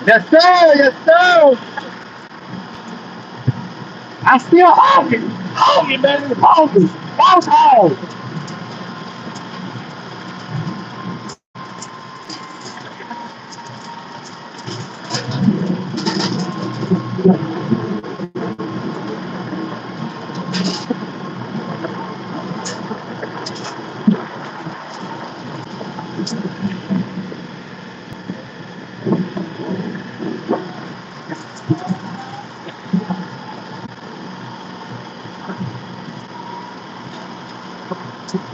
Yes, sir. Yes, sir. I still hogging. Hogging, baby. Hogging. Boss hog.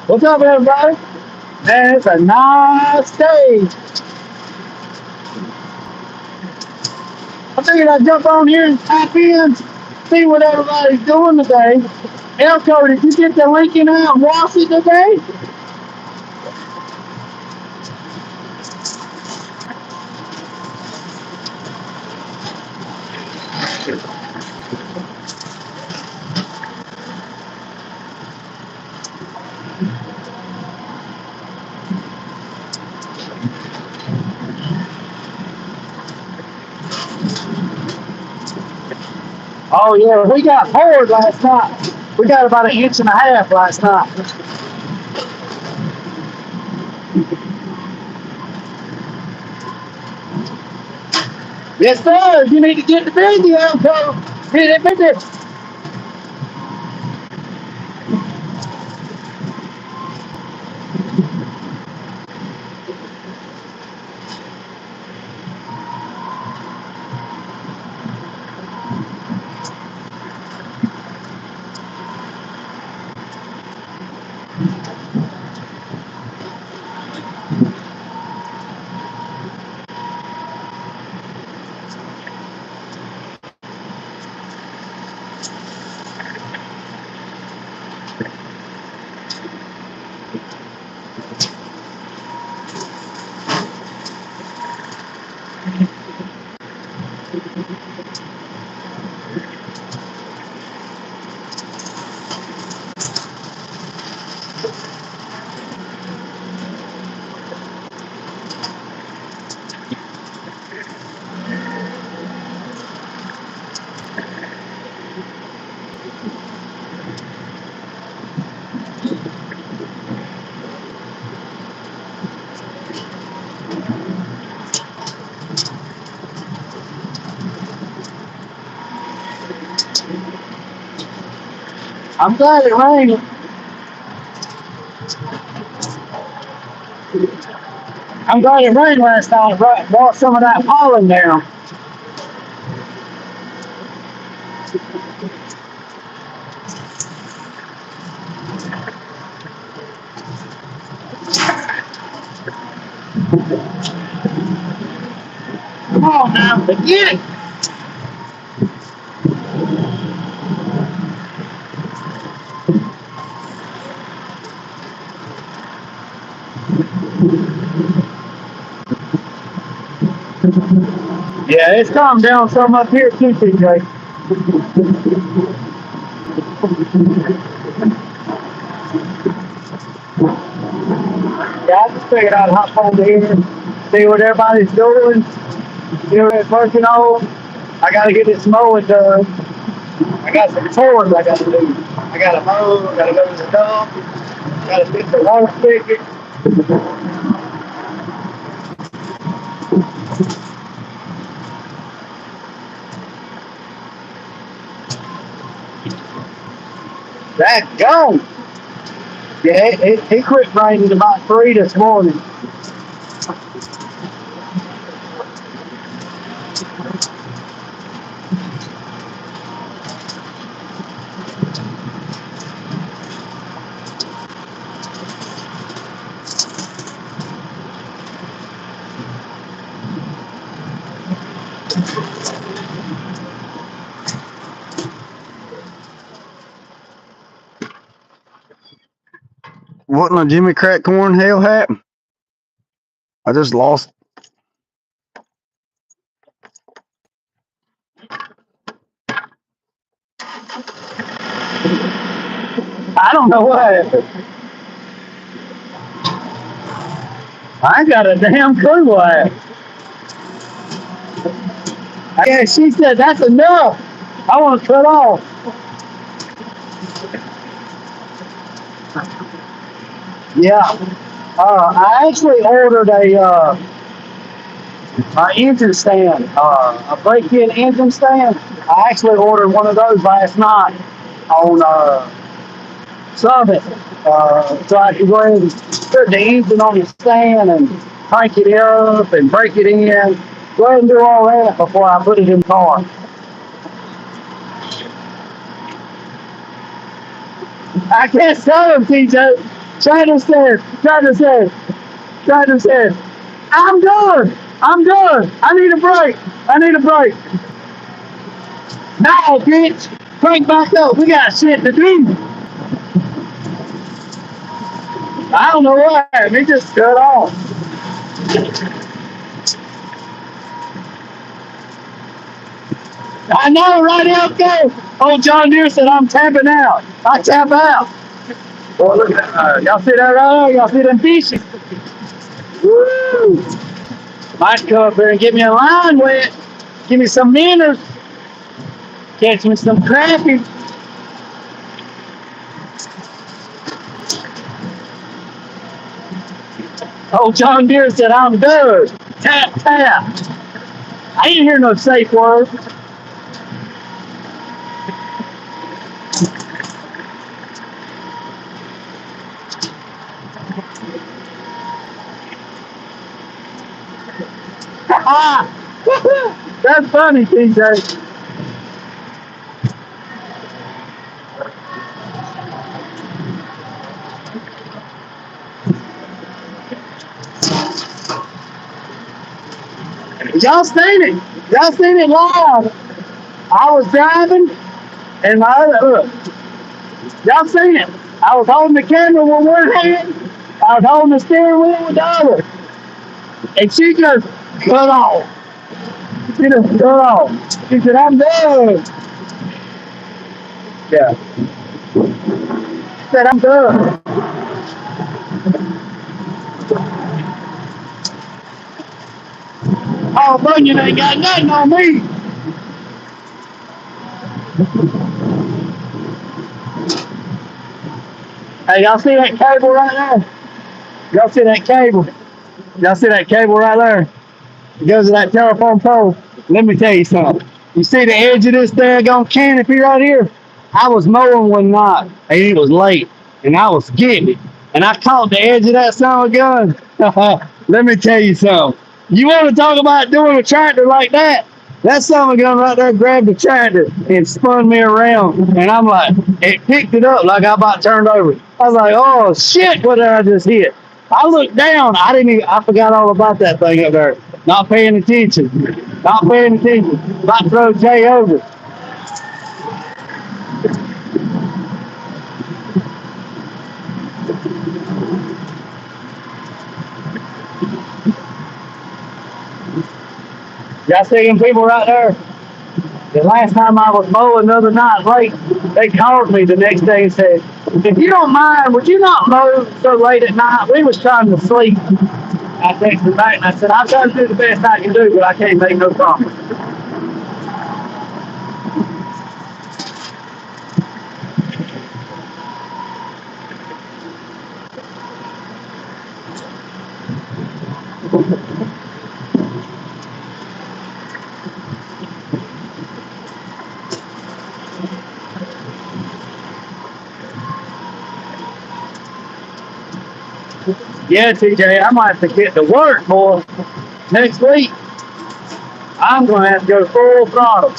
What's up, everybody? Man, it's a nice day. I figured I'd jump on here and tap in, see what everybody's doing today. Elko, did you get the Lincoln out and wash it today? Oh, yeah, we got poured last night. We got about 1.5 inches last night. Yes, sir. You need to get the busy, Elko. Get it busy. I'm glad it rained. I'm glad it rained last night. Brought some of that pollen down. Come on now, get it. Yeah, it's calmed down some up here too, TJ. Yeah, I just figured I'd hop over here, see what everybody's doing, see what they're working on. I gotta get this mowing done. I got some chores I gotta do. I gotta mow, I gotta go to the dump, gotta fix the water spigot. That's gone. Yeah, it quit raining about 3 this morning. What in the Jimmy Crack Corn hell happened? I just lost. I don't know what happened. I ain't got a damn clue what happened. Yeah, she said that's enough. I want to cut off. Yeah. I actually ordered a engine stand, a break-in engine stand. I actually ordered one of those last night on Summit, so I can go ahead and put the engine on the stand and crank it up and break it in. Go ahead and do all that before I put it in the car. I can't tell him, TJ. Trader said, I'm done. I need a break. No, bitch. Crank back up. We got shit to do. I don't know what happened. It just cut off. I know, right out there. Old John Deere said, I'm tapping out. I tap out. Boy, look at that. Y'all see that right there? Y'all see them fishes? Woo! Might come up here and get me a line wet. Give me some minnows. Catch me some crappie. Old John Deere said, I'm done. Tap, tap. I ain't hear no safe word. That's funny, TJ. Y'all seen it. Y'all seen it live. I was driving and my other, look, y'all seen it. I was holding the camera with one hand. I was holding the steering wheel with the other. And she just cut off. She just cut off. She said, I'm done. Yeah. She said, I'm done. Oh, Bunyan ain't got nothing on me. Hey, y'all see that cable right there? Y'all see that cable? Y'all see that cable right there? It goes to that telephone pole. Let me tell you something. You see the edge of this daggone canopy right here? I was mowing one night and it was late and I was getting it. And I caught the edge of that son of a gun. Let me tell you something. You want to talk about doing a tractor like that? That son of a gun right there grabbed the tractor and spun me around. And I'm like, it picked it up like I about turned over. I was like, oh shit, what did I just hit? I looked down. I forgot all about that thing up there. Not paying attention. About to throw Jay over. Y'all see them people right there? The last time I was mowing the other night late, they called me the next day and said, if you don't mind, would you not mow so late at night? We was trying to sleep. I texted back and I said, I've done to do the best I can do, but I can't make no promise. Yeah, TJ, I might have to get to work, boy. Next week, I'm going to have to go full throttle.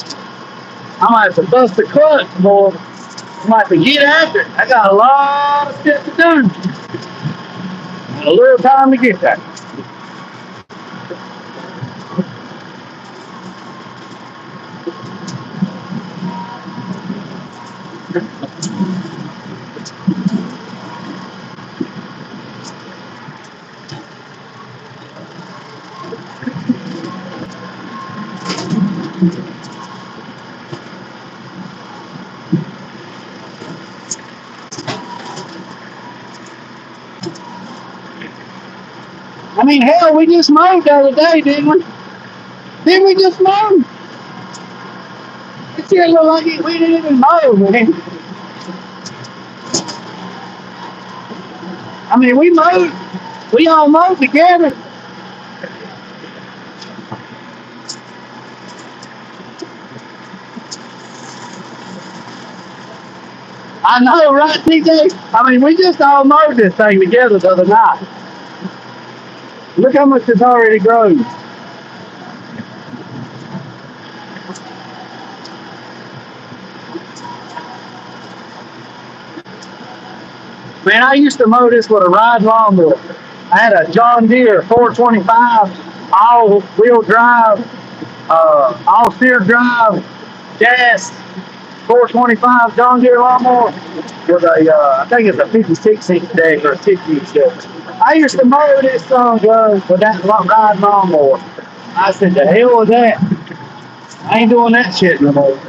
I might have to bust the clutch, boy. I might have to get after it. I got a lot of stuff to do. And a little time to get there. I mean, hell, we just mowed the other day, didn't we? Didn't we just mow? It still look like we didn't even mow, man. I mean, we mowed. We all mowed together. I know, right, TJ? I mean, we just all mowed this thing together the other night. Look how much it's already grown. Man, I used to mow this with a ride lawnmower. I had a John Deere 425, all-wheel drive, all-steer drive, gas, 425 John Deere lawnmower with a, I think it's a 56-inch deck or a 50-inch deck. I used to mow this song with that ride lawnmower. I said, the hell with that. I ain't doing that shit no more.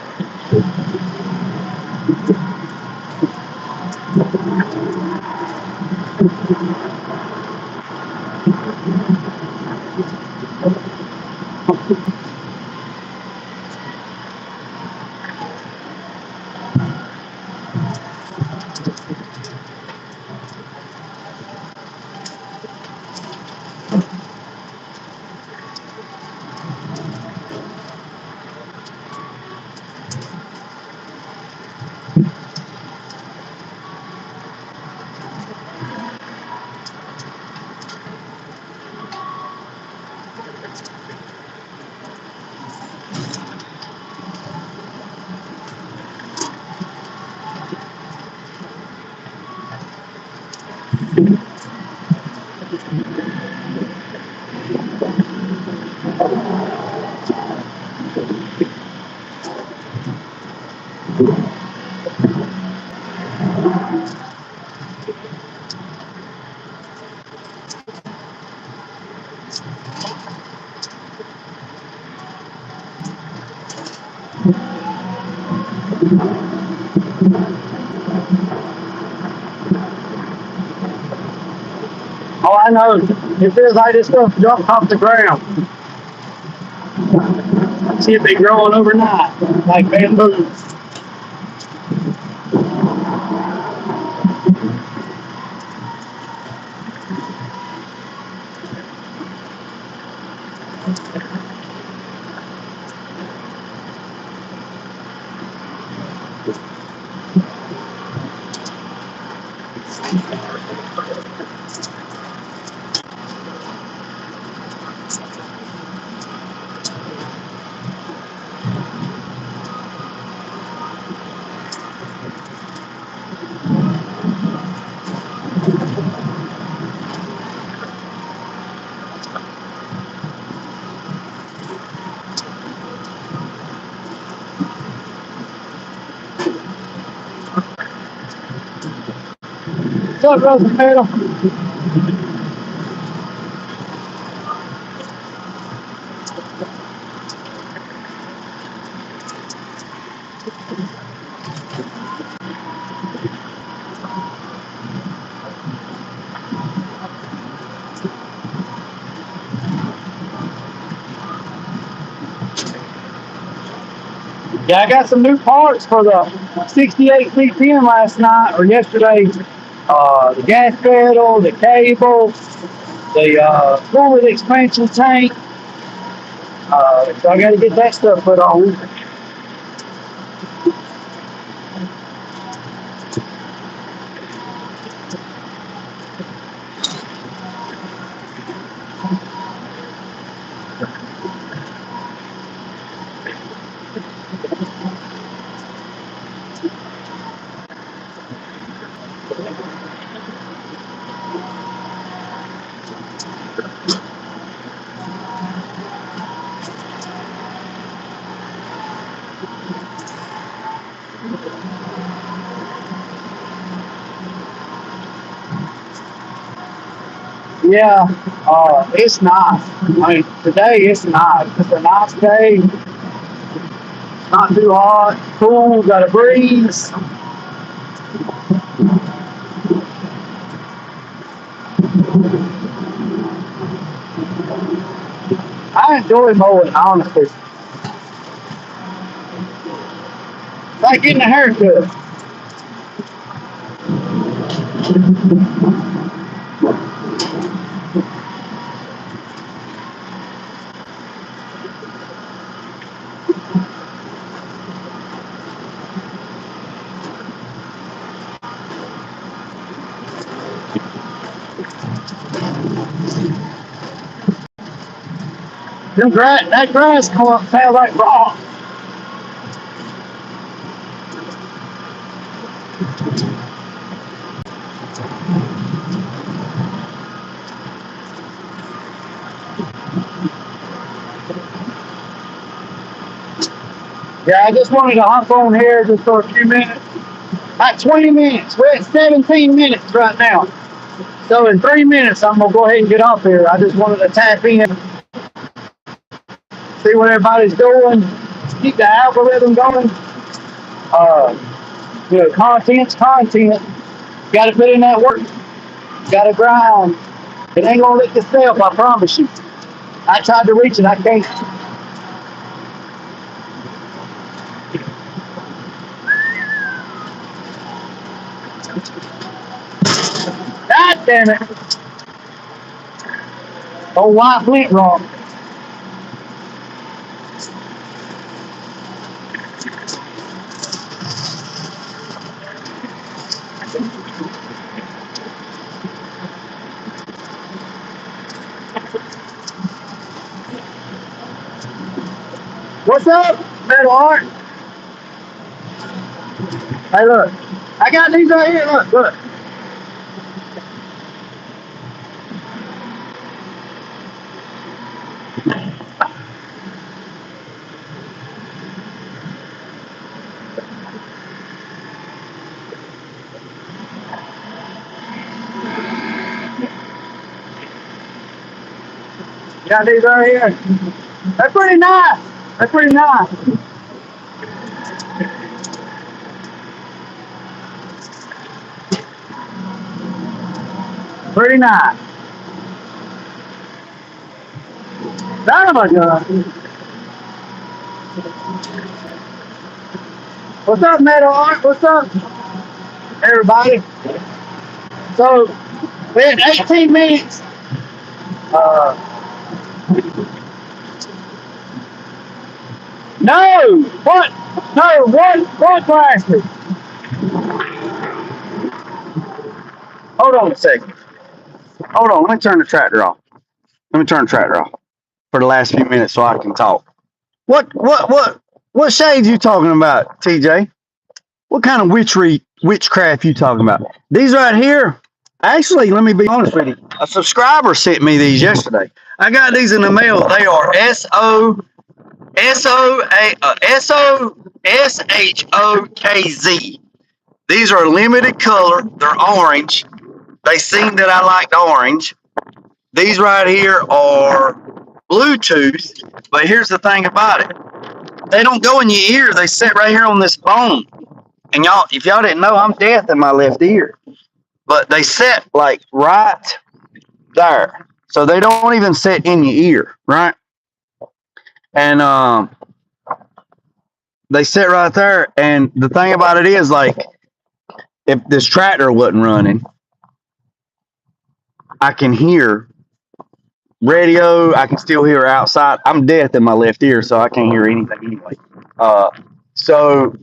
Oh, I know. It feels like this stuff jumped off the ground. See it be growing overnight, like bamboo. What's up, Rosemary? Yeah, I got some new parts for the 68 CPM last night or yesterday. The gas pedal, the cable, the fluid expansion tank. So I got to get that stuff put on. Yeah, it's nice. I mean, today it's nice. It's a nice day. Not too hot, cool, got a breeze. I enjoy mowing, honestly. It's like getting a haircut. That grass come up sounds like rock. Yeah, I just wanted to hop on here just for a few minutes. About 20 minutes. We're at 17 minutes right now. So in 3 minutes, I'm gonna go ahead and get off here. I just wanted to tap in, see what everybody's doing, keep the algorithm going. Uh, content's content. Got to put in that work. Got to grind. It ain't gonna lick itself, I promise you. I tried to reach it, I can't. God damn it! Oh, white went wrong. What's up, Metal Art? Hey, look. I got these right here. Look. Got these right here. They're pretty nice. They're pretty nice. Pretty nice. Son of a gun. What's up, Metal Art? What's up, everybody? So, we had 18 minutes. No! What? No, what plastic? Hold on a second. Hold on, let me turn the tractor off. Let me turn the tractor off for the last few minutes so I can talk. What shades you talking about, TJ? What kind of witchcraft you talking about? These right here, actually, let me be honest with you. A subscriber sent me these yesterday. I got these in the mail. They are SHOKZ. These are limited color. They're orange. They seen that I liked orange. These right here are Bluetooth. But here's the thing about it. They don't go in your ear. They sit right here on this bone. And y'all, if y'all didn't know, I'm deaf in my left ear. But they sit like right there. So they don't even sit in your ear, right? And they sit right there. And the thing about it is, like, if this tractor wasn't running, I can hear radio. I can still hear outside. I'm deaf in my left ear, so I can't hear anything anyway. So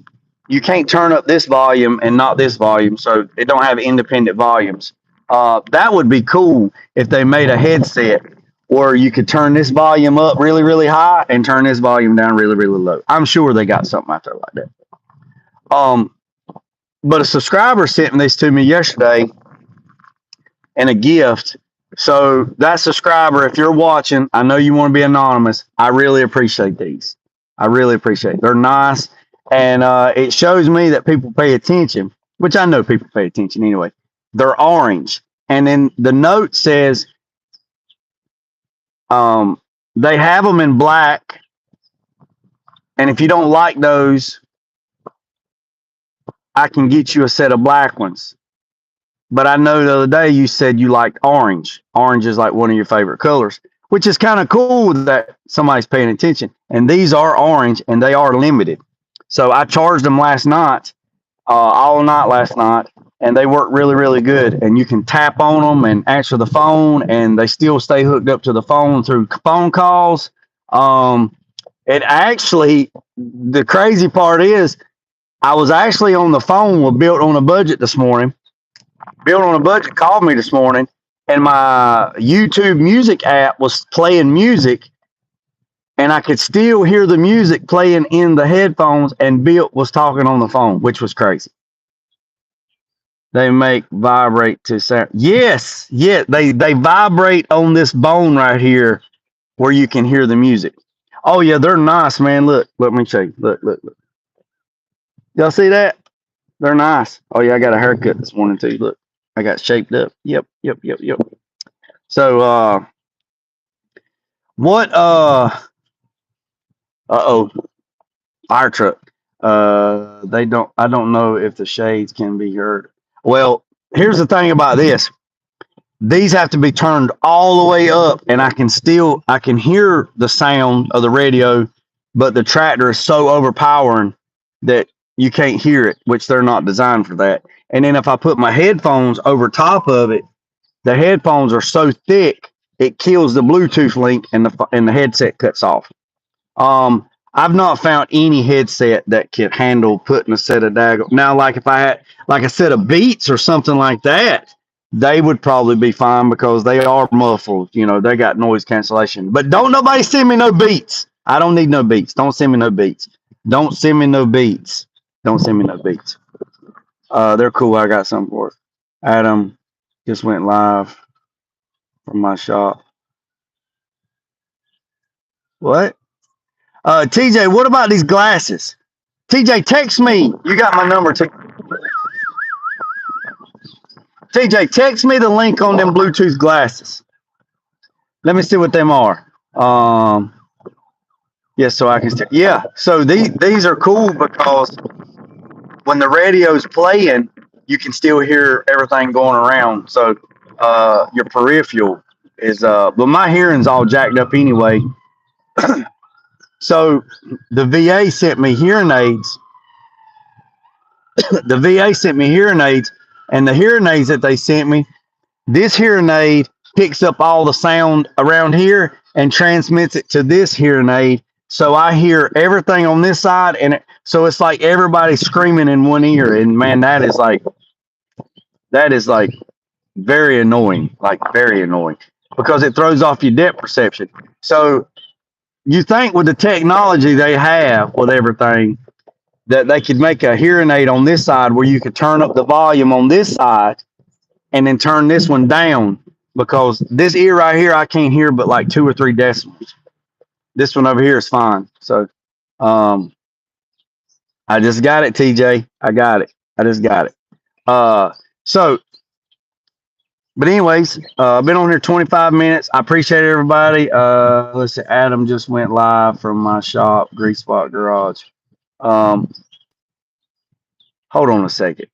you can't turn up this volume and not this volume, so it don't have independent volumes. That would be cool if they made a headset where you could turn this volume up really, really high and turn this volume down really, really low. I'm sure they got something out there like that. But a subscriber sent this to me yesterday and a gift. So that subscriber, if you're watching, I know you want to be anonymous. I really appreciate these. I really appreciate it. They're nice. And it shows me that people pay attention, which I know people pay attention anyway. They're orange. And then the note says they have them in black. And if you don't like those, I can get you a set of black ones. But I know the other day you said you liked orange. Orange is like one of your favorite colors. which is kind of cool that somebody's paying attention. And these are orange and they are limited. So I charged them last night, all night last night, and they work really, really good. And you can tap on them and answer the phone, and they still stay hooked up to the phone through phone calls. Um, it actually, the crazy part is, I was actually on the phone with Built on a Budget this morning. Built on a Budget called me this morning, and my YouTube music app was playing music, and I could still hear the music playing in the headphones, and Built was talking on the phone, which was crazy. They make vibrate to sound. Yes, yeah, they vibrate on this bone right here where you can hear the music. Oh yeah, they're nice, man. Look, let me show you. Look. Y'all see that? They're nice. Oh yeah, I got a haircut this morning too. Look, I got shaped up. Yep. So what oh, fire truck. They don't. I don't know if the shades can be heard. Well, here's the thing about this. These have to be turned all the way up, and I can hear the sound of the radio, but the tractor is so overpowering that you can't hear it, which they're not designed for that. And then if I put my headphones over top of it, the headphones are so thick it kills the Bluetooth link, and the headset cuts off. I've not found any headset that could handle putting a set of now. Like if I had like a set of Beats or something like that, they would probably be fine because they are muffled. You know, they got noise cancellation. But don't nobody send me no Beats. I don't need no Beats. Don't send me no Beats. Don't send me no Beats. Don't send me no Beats. They're cool. I got something for it. Adam just went live from my shop. What? TJ, what about these glasses? TJ, text me. You got my number. TJ, text me the link on them Bluetooth glasses. Let me see what them are. Yes, so I can. Yeah, so these are cool because when the radio's playing, you can still hear everything going around. So your peripheral is but my hearing's all jacked up anyway. So the VA sent me hearing aids. The VA sent me hearing aids, and the hearing aids that they sent me, this hearing aid picks up all the sound around here and transmits it to this hearing aid. So I hear everything on this side, and so it's like everybody screaming in one ear. And man, that is like very annoying, because it throws off your depth perception. So you think with the technology they have with everything, that they could make a hearing aid on this side where you could turn up the volume on this side and then turn this one down, because this ear right here, I can't hear but like 2 or 3 decibels. This one over here is fine. So I just got it, TJ. I got it. I just got it. So, but anyways, I've been on here 25 minutes. I appreciate everybody. Let's see, Adam just went live from my shop, Grease Spot Garage. Hold on a second.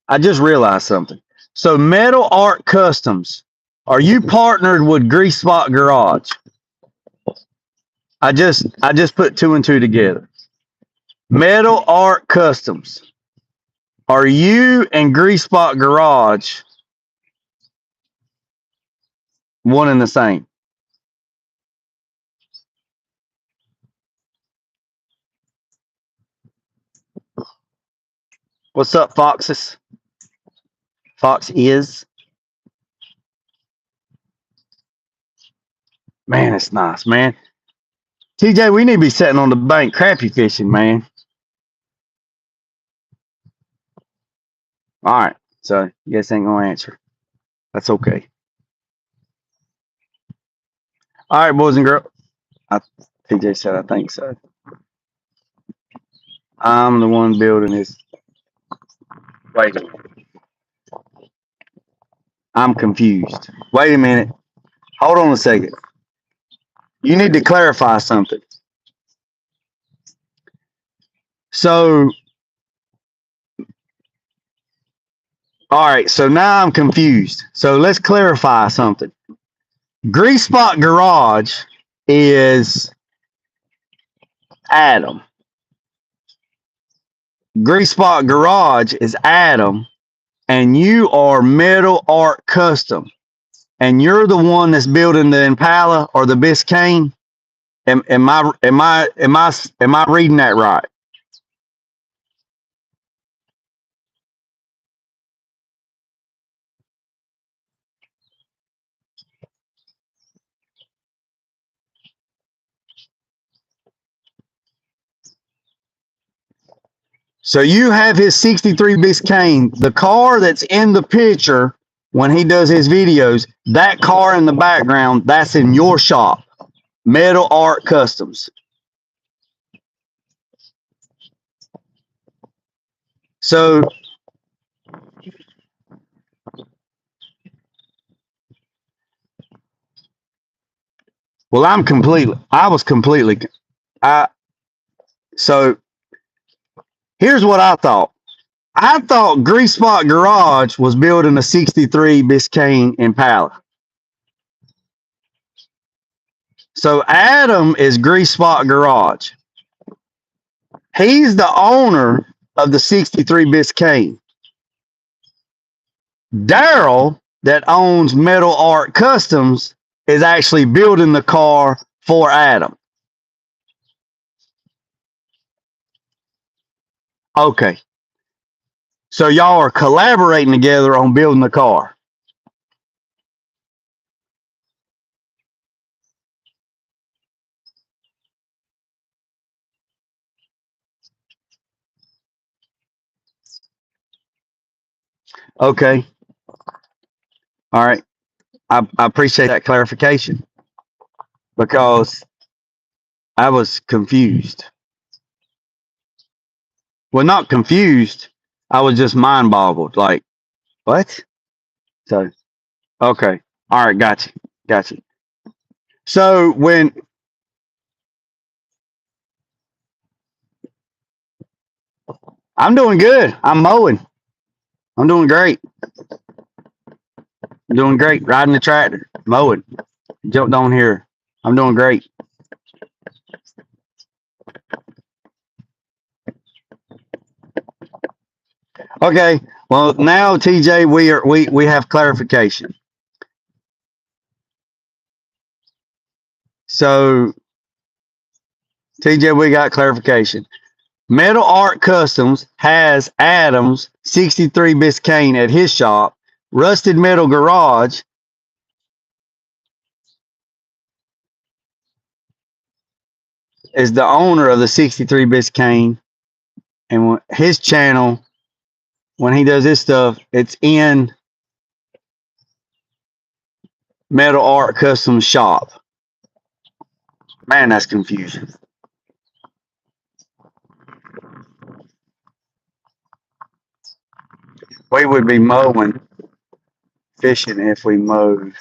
I just realized something. So Metal Art Customs, are you partnered with Grease Spot Garage? I just put 2 and 2 together. Metal Art Customs, are you and Grease Spot Garage one and the same? What's up, Foxes? Fox is. Man, it's nice, man. TJ, we need to be sitting on the bank crappie fishing, man. All right, so you guys ain't gonna answer. That's okay. All right, boys and girls. TJ said, I think so. I'm the one building this. Wait a minute. I'm confused. Wait a minute. Hold on a second. You need to clarify something. So, all right. So now I'm confused. So let's clarify something. Grease Spot Garage is Adam. Grease Spot Garage is Adam, and you are Metal Art Custom, and you're the one that's building the Impala or the Biscayne. Am I reading that right? So you have his 63 Biscayne, the car that's in the picture when he does his videos, that car in the background, that's in your shop, Metal Art Customs. So, well, I was completely, I, so here's what I thought. I thought Grease Spot Garage was building a 63 Biscayne Impala. So Adam is Grease Spot Garage. He's the owner of the 63 Biscayne. Daryl, that owns Metal Art Customs, is actually building the car for Adam. Okay. So y'all are collaborating together on building the car. Okay. All right. I appreciate that clarification because I was confused. Well, not confused. I was just mind boggled. Like, what? So, okay. All right. Gotcha. Gotcha. So when I'm doing good, I'm mowing. I'm doing great. I'm doing great. Riding the tractor, mowing. Jumped on here. I'm doing great. Okay. Well, now TJ, we have clarification. So TJ, we got clarification. Metal Art Customs has Adams 63 Biscayne at his shop. Rusted Metal Garage is the owner of the 63 Biscayne, and his channel, when he does his stuff, it's in Metal Art Customs shop. Man, that's confusion. We would be mowing, fishing if we mowed.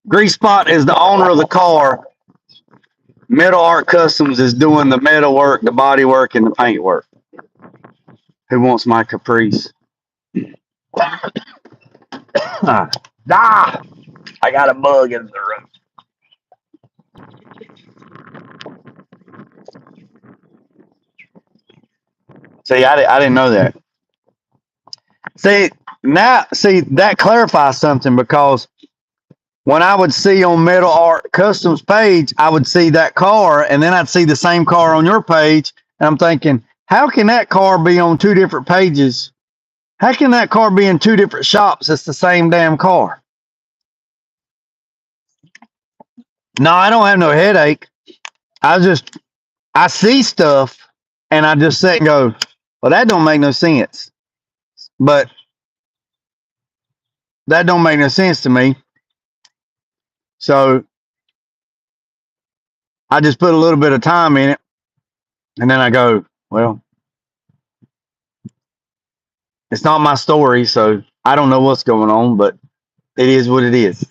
Grease Spot is the owner of the car. Metal Art Customs is doing the metal work, the body work, and the paint work. Who wants my Caprice? Ah, I got a bug in the room. See, I didn't know that. See, that clarifies something because when I would see on Metal Art Customs page, I would see that car, and then I'd see the same car on your page, and I'm thinking, how can that car be on two different pages? How can that car be in two different shops? It's the same damn car. No, I don't have no headache. I see stuff, and I just sit and go, well, that don't make no sense. But that don't make no sense to me. So I just put a little bit of time in it, and then I go, well, it's not my story, so I don't know what's going on, but it is what it is.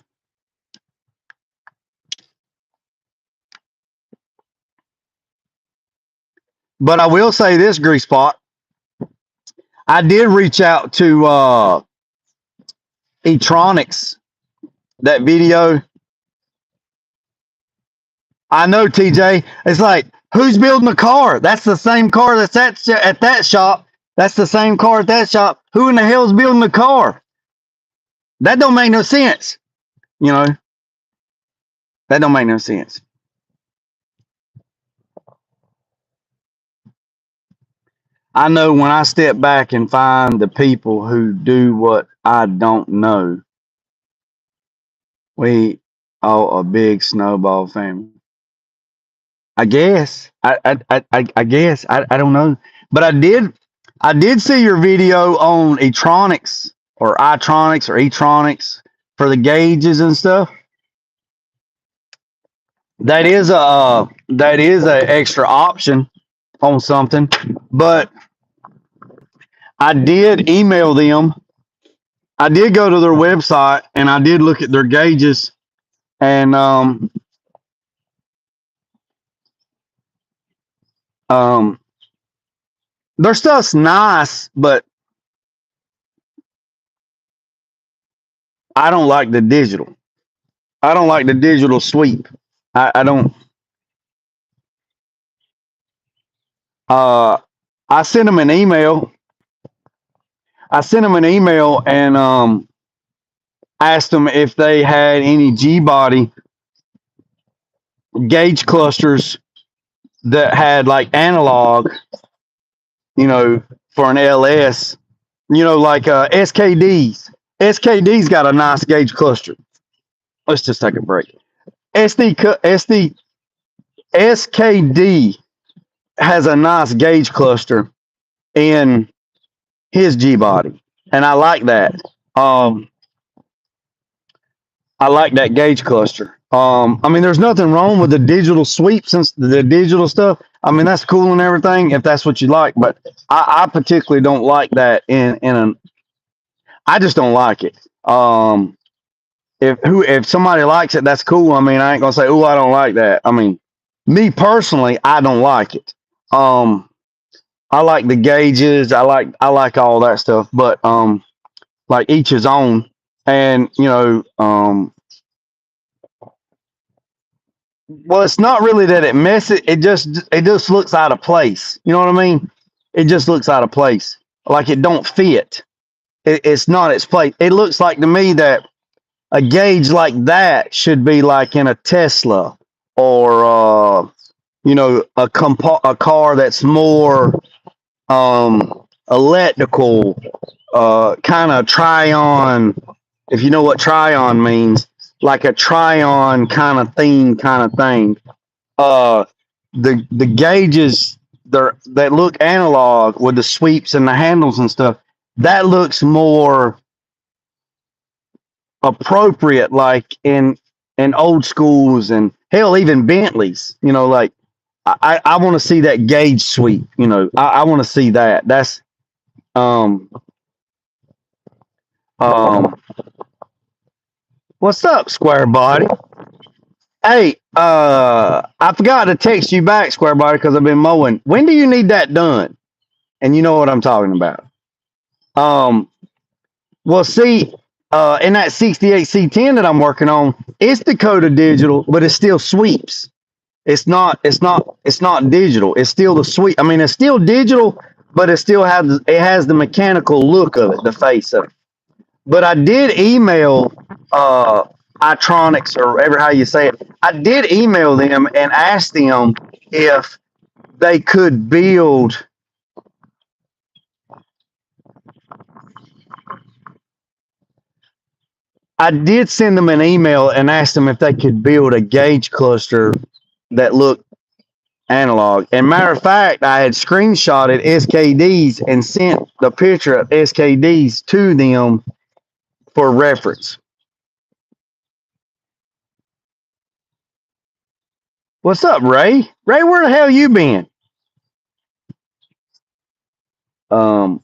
But I will say this, Grease Spot. I did reach out to Etronics. That video. I know, TJ. It's like, who's building the car? That's the same car that's at that shop. That's the same car at that shop. Who in the hell's building the car? That don't make no sense. You know, that don't make no sense. I know when I step back and find the people who do what I don't know, we are a big snowball family. I guess. I guess. I don't know. But I did see your video on Etronics or Itronics or Etronics for the gauges and stuff. That is a extra option on something. But I did email them. I did go to their website and I did look at their gauges and um their stuff's nice, but I don't like the digital. I don't like the digital sweep. I don't. Uh, I sent them an email. I sent them an email and asked them if they had any G body gauge clusters that had like analog, for an LS, like SKDs. SKD's got a nice gauge cluster. Let's just take a break. SD SKD has a nice gauge cluster in his G body, and I like that. Um, I like that gauge cluster. I mean, there's nothing wrong with the digital sweep since the digital stuff. I mean, that's cool and everything if that's what you like, but I particularly don't like that in an. I just don't like it. If somebody likes it, that's cool. I mean, I ain't gonna say, oh, I don't like that. I mean, me personally, I don't like it. Um, I like the gauges. I like all that stuff, but like each his own. And well, it's not really that it messes. It just looks out of place. You know what I mean? It just looks out of place, like it don't fit. It's not its place. It looks like to me that a gauge like that should be like in a Tesla or a car that's more electrical, kind of Tryon, if you know what Tryon means, like a Tryon kind of theme kind of thing. Uh, the gauges that look analog with the sweeps and the handles and stuff, that looks more appropriate, like in old schools and hell, even Bentleys. Like I want to see that gauge sweep. I want to see that. That's um um. What's up, Square Body? Hey, I forgot to text you back, Square Body, because I've been mowing. When do you need that done? And you know what I'm talking about. Um, well, see, in that 68 C10 that I'm working on, it's Dakota digital, but it still sweeps. It's not digital. It's still the sweep. I mean, it's still digital, but it has the mechanical look of it, the face of it. But I did email uh Itronics or whatever how you say it. I did email them and ask them if they could build. I did send them an email and asked them if they could build a gauge cluster that looked analog. And matter of fact, I had screenshotted SKDs and sent the picture of SKDs to them for reference. What's up, Ray? Ray, where the hell you been? Um,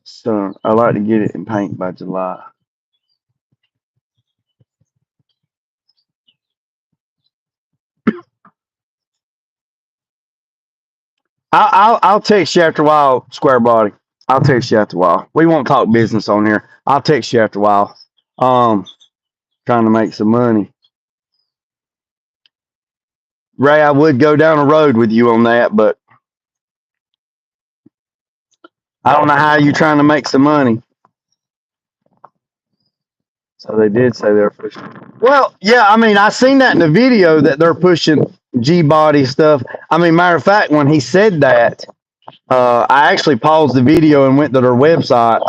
so I like to get it in paint by July. I'll text you after a while, Square Body. I'll text you after a while. We won't talk business on here. I'll text you after a while. Um, Trying to make some money. Ray, I would go down a road with you on that, but I don't know how you're trying to make some money. So they did say they're pushing. Well, yeah, I mean, I seen that in the video that they're pushing G body stuff. I mean, matter of fact, when he said that, I actually paused the video and went to their website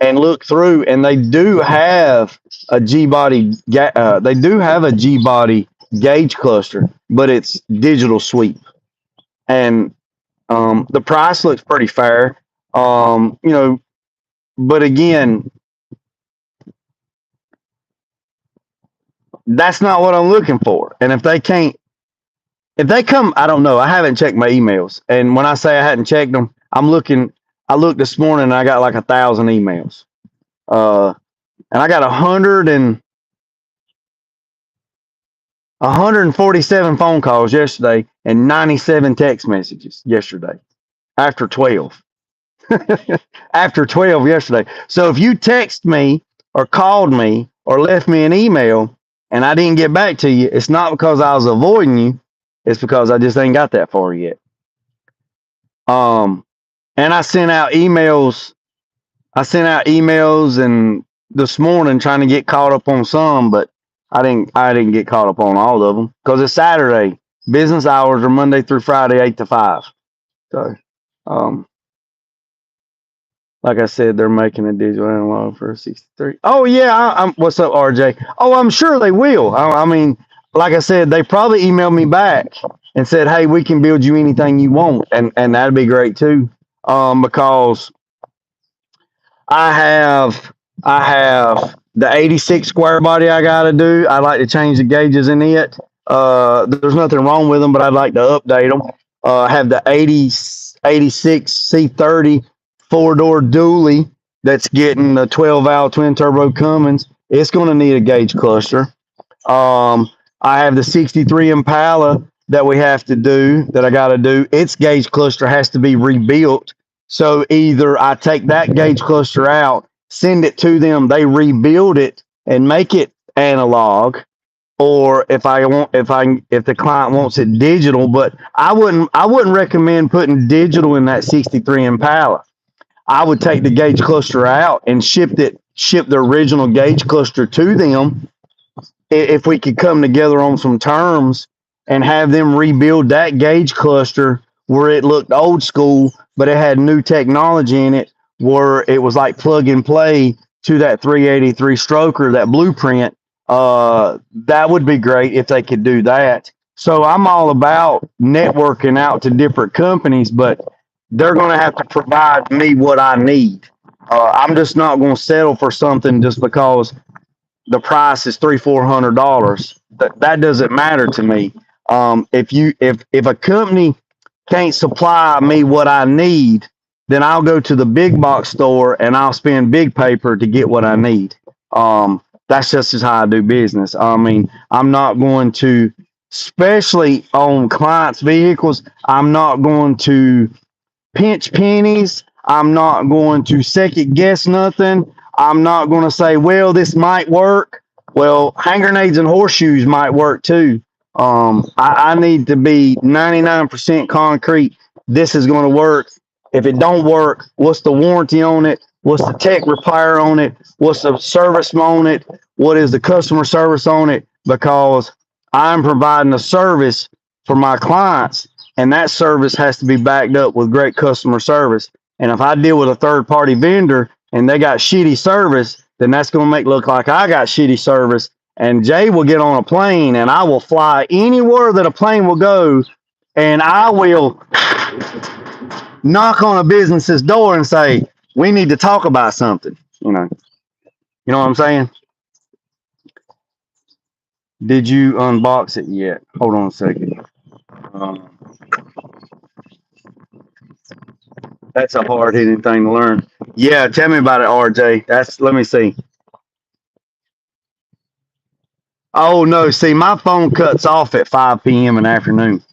and looked through, and they do have a G body. They do have a G body gauge cluster, but it's digital sweep, and the price looks pretty fair. You know, but again, that's not what I'm looking for. And if they can't, if they come, I don't know. I haven't checked my emails, and when I say I hadn't checked them, I'm looking. I looked this morning, and I got like 1,000 emails. And I got 147 phone calls yesterday and 97 text messages yesterday after 12. After 12 yesterday. So if you text me or called me or left me an email and I didn't get back to you, it's not because I was avoiding you. It's because I just ain't got that far yet. And I sent out emails. And this morning trying to get caught up on some, but I didn't get caught up on all of them because it's Saturday. Business hours are Monday through Friday, 8 to 5. So, um, like I said, they're making a digital analog for a 63. Oh yeah, what's up, RJ? Oh, I'm sure they will. I mean, like I said, they probably emailed me back and said, "Hey, we can build you anything you want," and that'd be great too. Because I have the 86 square body I got to do. I'd like to change the gauges in it. There's nothing wrong with them, but I'd like to update them. I have the 86 C30 four-door dually that's getting the 12-valve twin-turbo Cummins. It's going to need a gauge cluster. I have the 63 Impala that we have to do, that I got to do. Its gauge cluster has to be rebuilt. So either I take that gauge cluster out, send it to them, they rebuild it and make it analog, or if the client wants it digital, but I wouldn't recommend putting digital in that 63 Impala. I would take the gauge cluster out and ship the original gauge cluster to them if we could come together on some terms and have them rebuild that gauge cluster where it looked old school, but it had new technology in it, where it was like plug and play to that 383 stroker, that blueprint. That would be great if they could do that. So I'm all about networking out to different companies, but they're going to have to provide me what I need. I'm just not going to settle for something just because the price is $300-400. That doesn't matter to me. If a company can't supply me what I need, then I'll go to the big box store and I'll spend big paper to get what I need. That's just how I do business. I mean, I'm not going to, especially on clients' vehicles, I'm not going to pinch pennies. I'm not going to second guess nothing. I'm not going to say, well, this might work. Well, hand grenades and horseshoes might work too. I need to be 99% concrete. This is going to work. If it don't work, what's the warranty on it? What's the tech repair on it? What's the service on it? What is the customer service on it? Because I'm providing a service for my clients, and that service has to be backed up with great customer service. And if I deal with a third-party vendor and they got shitty service, then that's going to make it look like I got shitty service. And Jay will get on a plane, and I will fly anywhere that a plane will go, and I will knock on a business's door and say, we need to talk about something. You know what I'm saying? Did you unbox it yet? Hold on a second. Um, that's a hard hitting thing to learn. Yeah, tell me about it, RJ. Let me see. Oh no, see, my phone cuts off at 5 p.m. in the afternoon.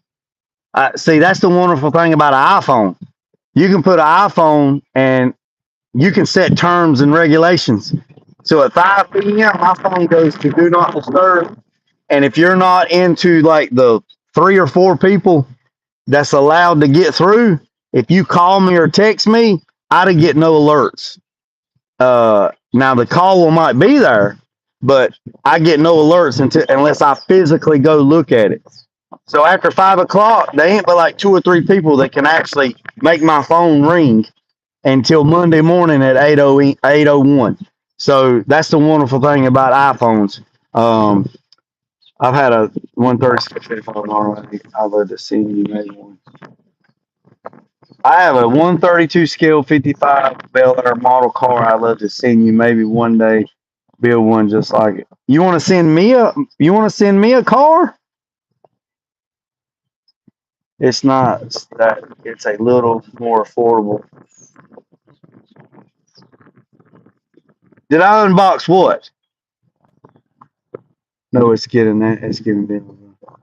See, that's the wonderful thing about an iPhone. You can put an iPhone and you can set terms and regulations. So at 5 p.m., my phone goes to do not disturb. And if you're not into like the 3 or 4 people that's allowed to get through, if you call me or text me, I don't get no alerts. Now the call might be there, but I get no alerts unless I physically go look at it. So after 5 o'clock, they ain't but like 2 or 3 people that can actually make my phone ring until Monday morning at 8:01. So that's the wonderful thing about iPhones. I've had a 136 already. I'd love to see you make one. I have a 132 scale 55 Bel Air model car. I'd love to send you maybe one day build one just like it. You want to send me a You want to send me a car? It's not that it's a little more affordable. Did I unbox what? No, it's getting that. It's getting that.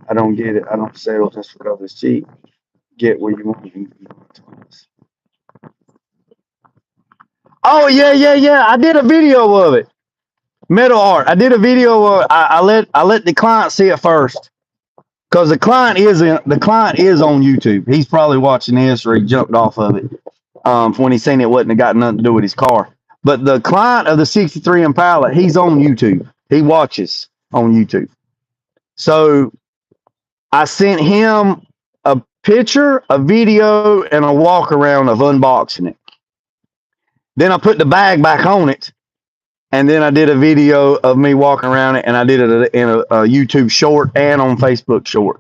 I don't get it. I don't settle just because it's cheap. Get where you want. Oh yeah, yeah, yeah. I did a video of it. Metal art. I did a video of it. I let the client see it first because the client is on YouTube. He's probably watching this or he jumped off of it when he seen it wasn't got nothing to do with his car. But the client of the '63 Impala, he's on YouTube. He watches on YouTube. So I sent him a picture, a video, and a walk around of unboxing it. Then I put the bag back on it, and then I did a video of me walking around it, and I did it in a YouTube short and on Facebook short.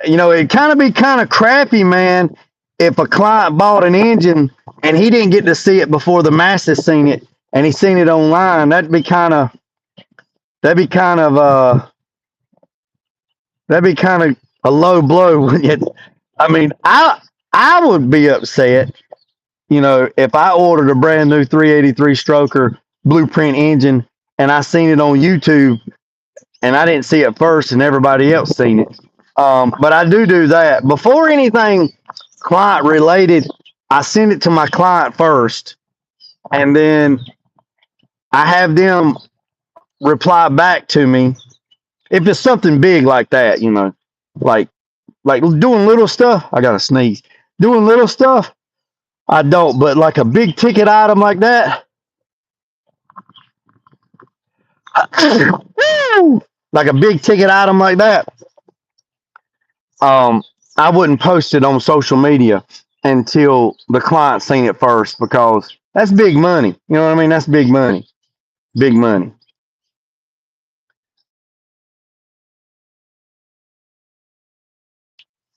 You know, it'd be kind of crappy, man, if a client bought an engine and he didn't get to see it before the masses seen it, and he seen it online. That'd be kind of a low blow. I mean, I would be upset, you know, if I ordered a brand new 383 stroker blueprint engine and I seen it on YouTube and I didn't see it first and everybody else seen it. But I do that before anything client related. I send it to my client first, and then I have them reply back to me if it's something big like that, you know, like doing little stuff. I gotta sneeze. Doing little stuff, I don't. But like a big ticket item like that, like a big ticket item like that, I wouldn't post it on social media until the client seen it first because that's big money. You know what I mean? That's big money. Big money.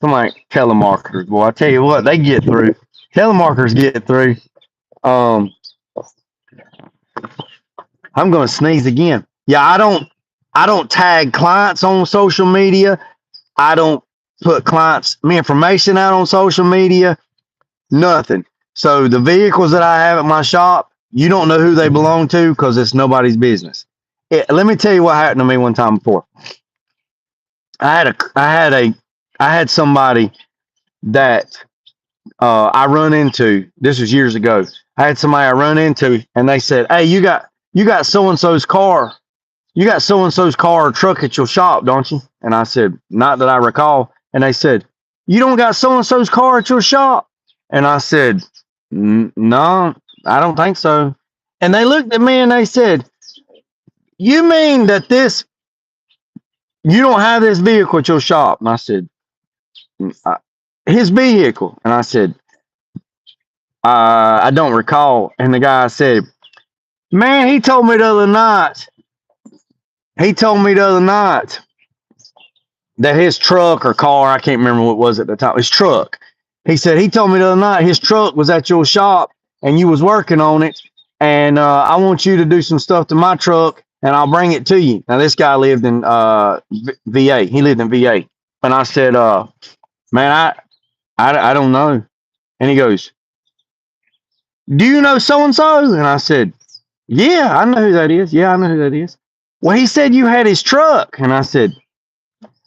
Some like telemarketers, boy. I tell you what, they get through. Telemarketers get through. Um, I'm gonna sneeze again. Yeah, I don't tag clients on social media. I don't put my information out on social media. Nothing. So the vehicles that I have at my shop, you don't know who they belong to because it's nobody's business. Let me tell you what happened to me one time before. I had somebody that I run into. This was years ago. I had somebody I run into, and they said, "Hey, you got so and so's car. You got so and so's car or truck at your shop, don't you?" And I said, "Not that I recall." And they said, "You don't got so and so's car at your shop?" And I said, "No, I don't think so." And they looked at me and they said, "You mean that you don't have this vehicle at your shop?" And I said, "His vehicle." And I said, I don't recall." And the guy said, "Man, he told me the other night that his truck or car, I can't remember what it was at the time, his truck. He said, he told me the other night his truck was at your shop and you was working on it. And I want you to do some stuff to my truck and I'll bring it to you." Now, this guy lived in VA. He lived in VA. And I said, "Man, I don't know." And he goes, "Do you know so-and-so?" And I said, "Yeah, I know who that is. Yeah, I know who that is." "Well, he said you had his truck." And I said,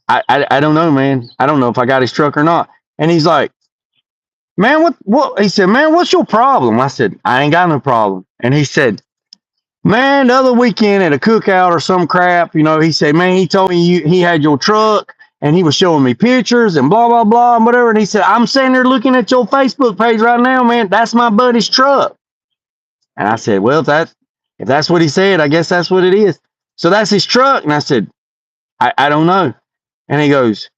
I don't know, man. I don't know if I got his truck or not." And he's like, man, what? He said, man, what's your problem? I said, I ain't got no problem. And he said, man, the other weekend at a cookout or some crap, he said, man, he told me he had your truck and he was showing me pictures and blah, blah, blah, and whatever. And he said, I'm sitting there looking at your Facebook page right now, man. That's my buddy's truck. And I said, well, if that's what he said, I guess that's what it is. So that's his truck. And I said, I don't know. And he goes,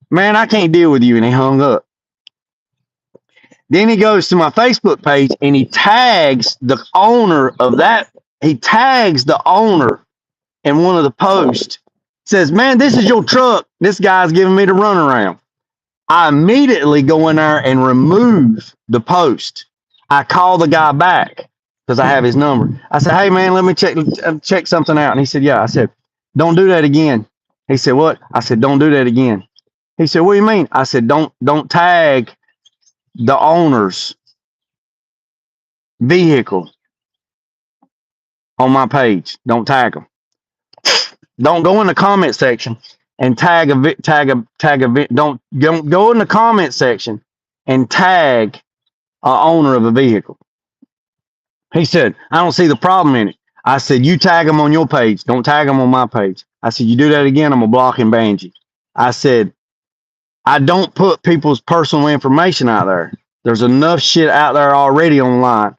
man, I can't deal with you. And he hung up. Then he goes to my Facebook page and he tags the owner of that. He tags the owner in one of the posts. Says, man, this is your truck. This guy's giving me the runaround. I immediately go in there and remove the post. I call the guy back because I have his number. I said, hey, man, let me check something out. And he said, yeah. I said, don't do that again. He said, what? I said, don't do that again. He said, what do you mean? I said, don't tag the owner's vehicle on my page. Don't tag them. Don't go in the comment section and tag a don't go in the comment section and tag a owner of a vehicle. He said, I don't see the problem in it. I said, you tag them on your page. Don't tag them on my page. I said, you do that again, I'm gonna block and ban you. I said, I don't put people's personal information out there. There's enough shit out there already online.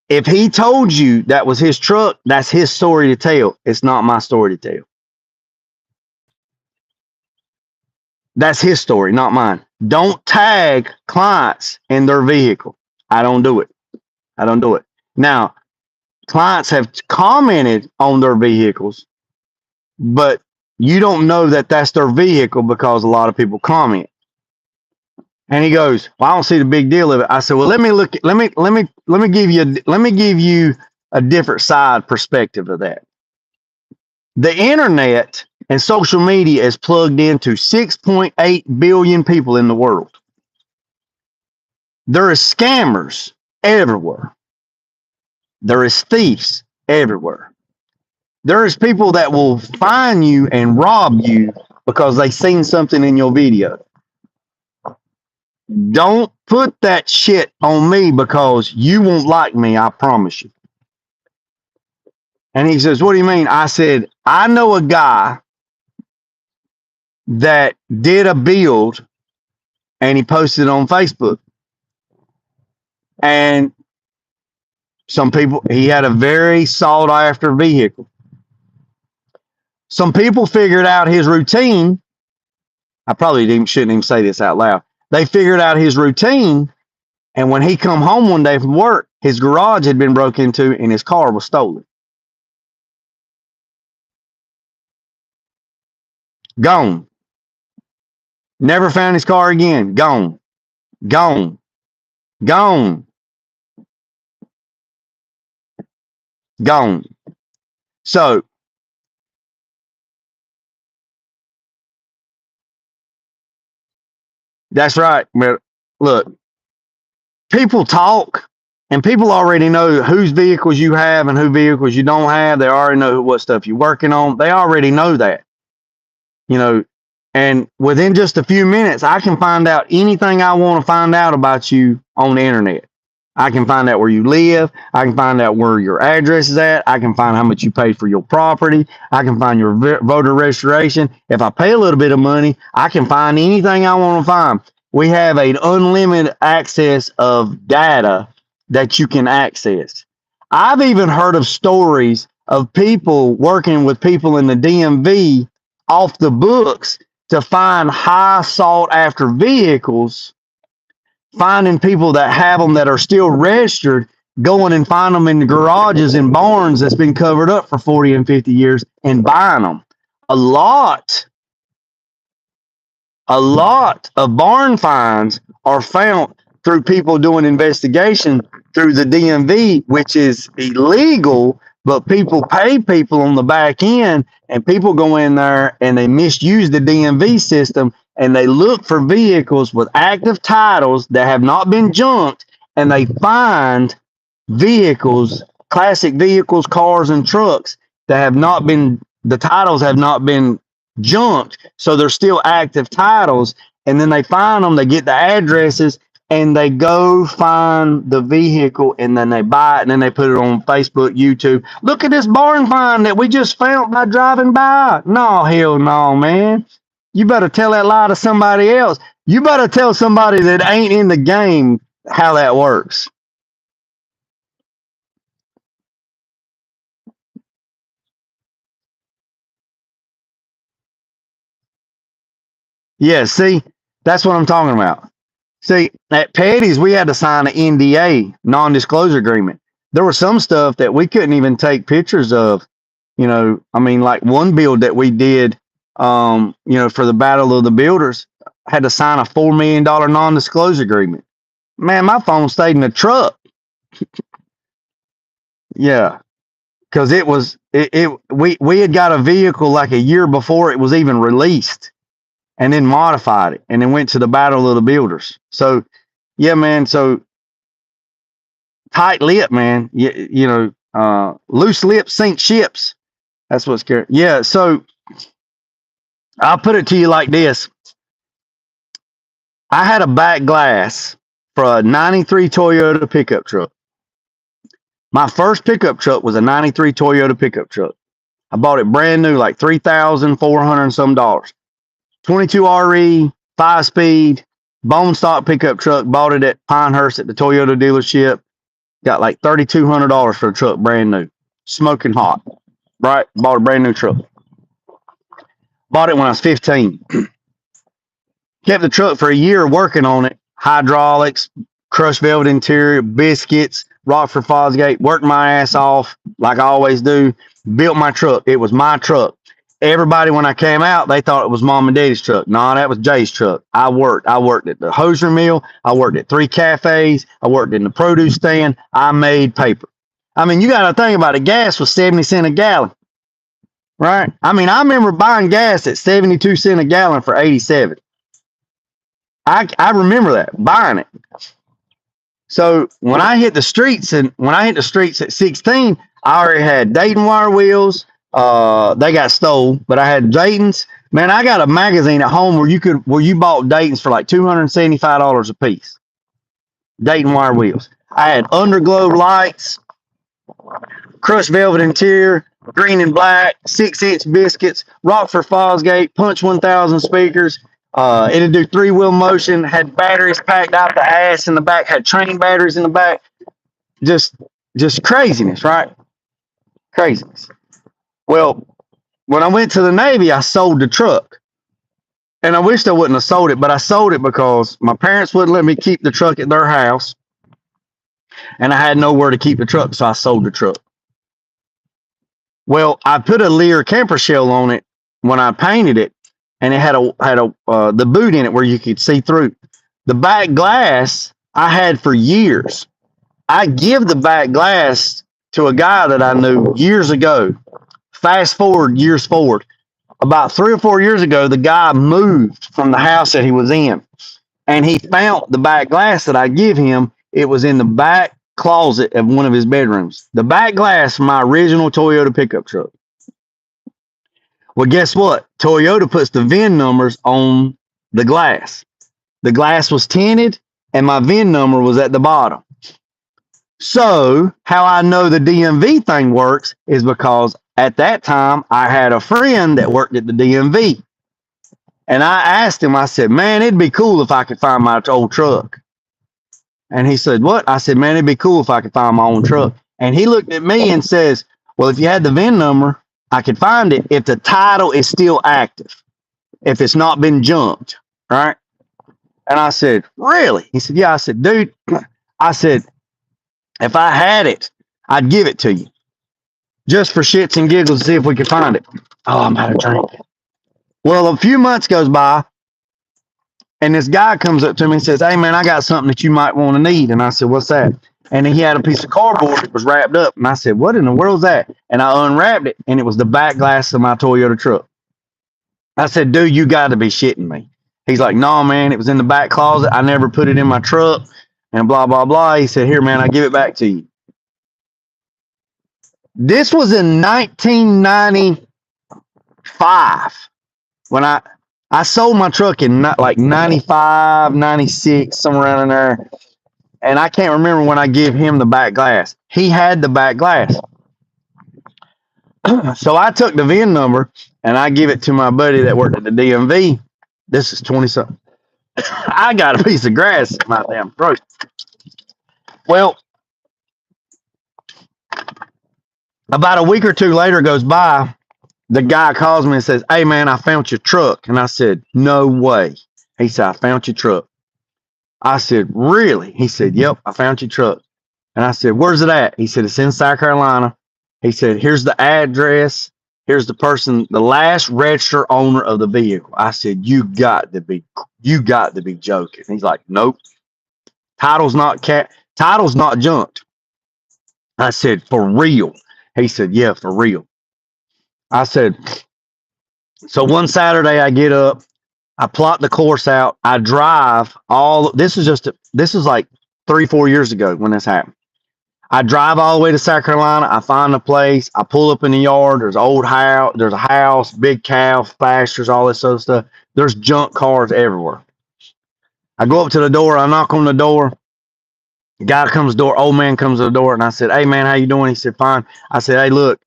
If he told you that was his truck, that's his story to tell. It's not my story to tell. That's his story, not mine. Don't tag clients in their vehicle. I don't do it. I don't do it. Now, clients have commented on their vehicles, but you don't know that that's their vehicle because a lot of people comment. And he goes, well, I don't see the big deal of it. I said, well, let me give you a different side perspective of that. The internet and social media is plugged into 6.8 billion people in the world. There is scammers everywhere. There is thieves everywhere. There is people that will find you and rob you because they seen something in your video. Don't put that shit on me because you won't like me, I promise you. And he says, what do you mean? I said, I know a guy that did a build and he posted it on Facebook. And some people, he had a very sought after vehicle. Some people figured out his routine. I probably shouldn't even say this out loud. They figured out his routine, and when he come home one day from work, his garage had been broken into and his car was stolen. Gone. Never found his car again. Gone. Gone. Gone. Gone. So, that's right. But look, people talk and people already know whose vehicles you have and who vehicles you don't have. They already know what stuff you're working on. They already know that, and within just a few minutes, I can find out anything I want to find out about you on the internet. I can find out where you live. I can find out where your address is at. I can find how much you paid for your property. I can find your voter registration. If I pay a little bit of money, I can find anything I want to find. We have an unlimited access of data that you can access. I've even heard of stories of people working with people in the DMV off the books to find high sought after vehicles, finding people that have them that are still registered, going and find them in the garages and barns that's been covered up for 40 and 50 years and buying them. A lot of barn finds are found through people doing investigation through the DMV, which is illegal, but people pay people on the back end, and people go in there and they misuse the DMV system and they look for vehicles with active titles that have not been junked, and they find vehicles, classic vehicles, cars and trucks that have not been, the titles have not been junked, so they're still active titles, and then they find them, they get the addresses, and they go find the vehicle, and then they buy it, and then they put it on Facebook, YouTube. Look at this barn find that we just found by driving by. No, hell no, man. You better tell that lie to somebody else. You better tell somebody that ain't in the game how that works. Yeah, see, that's what I'm talking about. See, at Petty's, we had to sign an NDA, non-disclosure agreement. There was some stuff that we couldn't even take pictures of. I mean, like one build that we did, for the Battle of the Builders, had to sign a $4 million non-disclosure agreement. Man, my phone stayed in the truck. Yeah, because we had got a vehicle like a year before it was even released, and then modified it, and then went to the Battle of the Builders. So, yeah, man. So tight lip, man. Loose lips sink ships. That's what's scary. Yeah. So I'll put it to you like this: I had a back glass for a '93 Toyota pickup truck. My first pickup truck was a '93 Toyota pickup truck. I bought it brand new, like $3,400 and some dollars. 22 RE, 5-speed, bone stock pickup truck. Bought it at Pinehurst at the Toyota dealership. Got like $3,200 for a truck, brand new, smoking hot. Right, bought a brand new truck. Bought it when I was 15. Kept the truck for a year working on it. Hydraulics, crushed velvet interior, biscuits, Rockford Fosgate. Worked my ass off like I always do. Built my truck. It was my truck. Everybody, when I came out, they thought it was Mom and Daddy's truck. No, that was Jay's truck. I worked at the hosiery mill. I worked at 3 cafes. I worked in the produce stand. I made paper. I mean, you got to think about it. Gas was 70 cents a gallon, right? I mean, I remember buying gas at 72 cents a gallon for 87. I remember that, buying it. So when I hit the streets at 16, I already had Dayton wire wheels. They got stole, but I had Dayton's. Man, I got a magazine at home where you bought Dayton's for like $275 a piece. Dayton wire wheels. I had underglow lights, crushed velvet interior, green and black, 6-inch biscuits, Rockford Fosgate, Punch 1000 speakers. It'd do 3-wheel motion, had batteries packed out the ass in the back, had train batteries in the back. Just craziness, right? Craziness. Well, when I went to the Navy, I sold the truck. And I wished I wouldn't have sold it, but I sold it because my parents wouldn't let me keep the truck at their house. And I had nowhere to keep the truck, so I sold the truck. Well, I put a Lear camper shell on it when I painted it, and it had the boot in it where you could see through. The back glass I had for years. I give the back glass to a guy that I knew years ago. Fast forward years forward. About 3 or 4 years ago, the guy moved from the house that he was in, and he found the back glass that I give him. It was in the back closet of one of his bedrooms. The back glass from my original Toyota pickup truck. Well, guess what? Toyota puts the VIN numbers on the glass. The glass was tinted, and my VIN number was at the bottom. So how I know the DMV thing works is because at that time I had a friend that worked at the DMV. And I asked him, I said, man, it'd be cool if I could find my old truck. And he said, what? I said, man, it'd be cool if I could find my own truck. And he looked at me and says, well, if you had the VIN number, I could find it if the title is still active, if it's not been junked, right? And I said, really? He said, yeah. I said, dude, I said, if I had it, I'd give it to you just for shits and giggles to see if we could find it. Oh, I'm out of drink. Well, a few months goes by, and this guy comes up to me and says, hey, man, I got something that you might want to need. And I said, what's that? And then he had a piece of cardboard that was wrapped up. And I said, what in the world's that? And I unwrapped it, and it was the back glass of my Toyota truck. I said, dude, you got to be shitting me. He's like, no, man, it was in the back closet. I never put it in my truck. And blah, blah, blah. He said, here, man, I give it back to you. This was in 1995 when I sold my truck in like 95, 96, somewhere around in there. And I can't remember when I give him the back glass. He had the back glass. So I took the VIN number and I give it to my buddy that worked at the DMV. This is 20 something. I got a piece of grass in my damn throat. Well, about a week or two later goes by. The guy calls me and says, "Hey man, I found your truck." And I said, "No way." He said, "I found your truck." I said, "Really?" He said, "Yep, I found your truck." And I said, "Where's it at?" He said, "It's in South Carolina." He said, "Here's the address. Here's the person, the last registered owner of the vehicle." I said, you got to be joking." He's like, "Nope. Title's not junked." I said, "For real?" He said, "Yeah, for real." I said, so one Saturday I get up, I plot the course out, I drive all this is like 3, 4 years ago when this happened. I drive all the way to South Carolina. I find a place. I pull up in the yard. There's an old house. There's a house, big cow, pastures, all this other stuff. There's junk cars everywhere. I go up to the door. I knock on the door. The guy comes to the door. Old man comes to the door, and I said, "Hey man, how you doing?" He said, "Fine." I said, "Hey, look,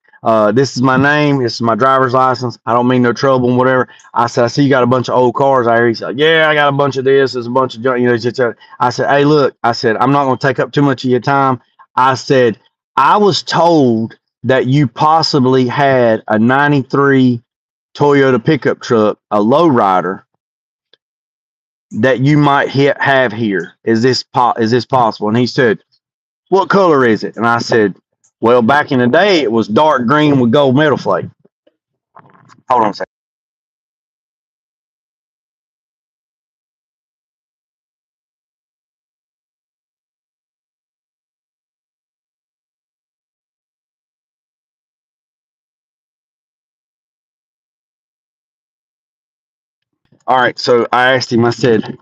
this is my name. This is my driver's license. I don't mean no trouble and whatever." I said, "I see you got a bunch of old cars out here." He said, "Yeah, I got a bunch of this. There's a bunch of junk." I said, "Hey, look," I said, "I'm not going to take up too much of your time." I said, "I was told that you possibly had a 93 Toyota pickup truck, a lowrider, that you might have here. Is this possible?" And he said, "What color is it?" And I said, "Well, back in the day, it was dark green with gold metal flake." Hold on a second. All right. So I asked him, I said,